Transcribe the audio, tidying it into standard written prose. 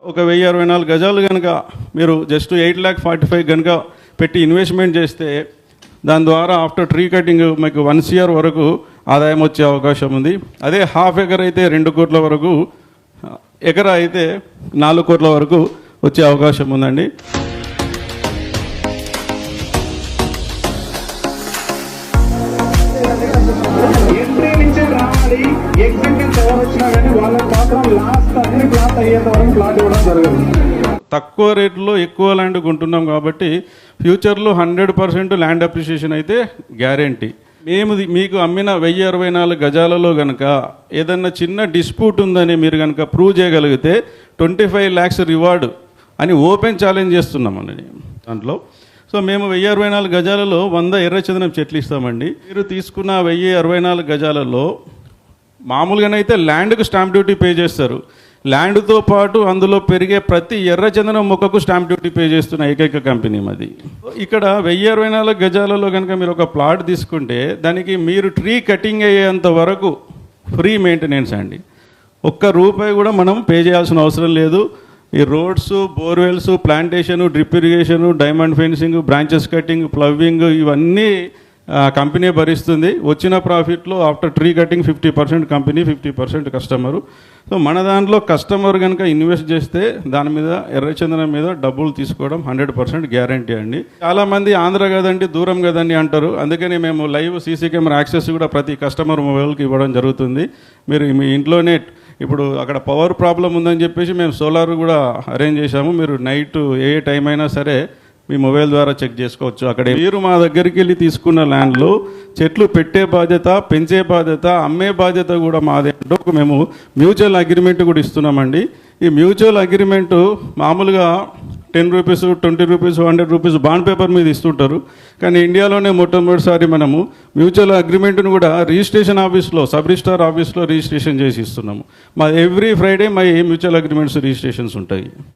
ఒక 1064 గజాలు కనుక మీరు జస్ట్ 8,45,000 కనుక పెట్టి ఇన్వెస్ట్మెంట్ చేస్తే దాని ద్వారా ఆఫ్టర్ ట్రీ కటింగ్ మీకు 1 CR వరకు ఆదాయం వచ్చే అవకాశం ఉంది. అదే హాఫ్ ఎకర్ అయితే 2 కోట్ల వరకు, ఎకరా అయితే 4 కోట్ల వరకు వచ్చే అవకాశం ఉందండి. తక్కువ రేట్లో ఎక్కువ ల్యాండ్ కొంటున్నాం కాబట్టి ఫ్యూచర్లో 100% ల్యాండ్ అప్రిషియేషన్ అయితే గ్యారెంటీ. మేము మీకు అమ్మిన 1064 గజాలలో కనుక ఏదన్నా చిన్న డిస్ప్యూట్ ఉందని మీరు కనుక ప్రూవ్ చేయగలిగితే 25 lakhs రివార్డ్ అని ఓపెన్ ఛాలెంజ్ చేస్తున్నామండి దాంట్లో. సో మేము 1064 గజాలలో 100 ఎర్రచందనం చెట్లు ఇస్తామండి. మీరు తీసుకున్న 1064 గజాలలో మామూలుగానైతే ల్యాండ్కు స్టాంప్ డ్యూటీ పే చేస్తారు. ల్యాండ్తో పాటు అందులో పెరిగే ప్రతి ఎర్రచందనం మొక్కకు స్టాంప్ డ్యూటీ పే చేస్తున్న ఏకైక కంపెనీ మాది. ఇక్కడ 1064 గజాలలో కనుక మీరు ఒక ప్లాట్ తీసుకుంటే దానికి మీరు ట్రీ కటింగ్ అయ్యేంత వరకు ఫ్రీ మెయింటెనెన్స్ అండి. ₹1 కూడా మనం పే చేయాల్సిన అవసరం లేదు. ఈ roads, borewells, plantation, drip irrigation, diamond fencing, branches cutting, ploughing ఇవన్నీ కంపెనీ భరిస్తుంది. వచ్చిన ప్రాఫిట్లో after tree cutting 50% company, 50% customer. So మన దాంట్లో కస్టమర్ కనుక ఇన్వెస్ట్ చేస్తే దాని మీద ఎర్రచందనం మీద డబ్బులు తీసుకోవడం 100% గ్యారంటీ అండి. చాలామంది ఆంధ్ర కదండి, దూరం కదండి అంటారు. అందుకని మేము లైవ్ సీసీ కెమెరా యాక్సెస్ కూడా ప్రతి కస్టమర్ మొబైల్కి ఇవ్వడం జరుగుతుంది. మీరు మీ ఇంట్లోనే ఇప్పుడు అక్కడ పవర్ ప్రాబ్లం ఉందని చెప్పేసి మేము సోలార్ కూడా అరేంజ్ చేశాము. మీరు నైట్ ఏ టైం అయినా సరే మీ మొబైల్ ద్వారా చెక్ చేసుకోవచ్చు. అక్కడ మీరు మా దగ్గరికి వెళ్ళి తీసుకున్న ల్యాండ్లో చెట్లు పెట్టే బాధ్యత, పెంచే బాధ్యత, అమ్మే బాధ్యత కూడా మాదే అంటూ మేము మ్యూచువల్ అగ్రిమెంట్ కూడా ఇస్తున్నామండి. ఈ మ్యూచువల్ అగ్రిమెంట్ మామూలుగా ₹10, ₹20, ₹100 బాండ్ పేపర్ మీద ఇస్తుంటారు. కానీ ఇండియాలోనే మొట్టమొదటిసారి మనము మ్యూచువల్ అగ్రిమెంట్ను కూడా రిజిస్ట్రేషన్ ఆఫీస్లో, సబ్ రిజిస్ట్రార్ ఆఫీస్లో రిజిస్ట్రేషన్ చేసి ఇస్తున్నాము. మా ఎవ్రీ ఫ్రైడే మా మ్యూచువల్ అగ్రిమెంట్స్ రిజిస్ట్రేషన్స్ ఉంటాయి.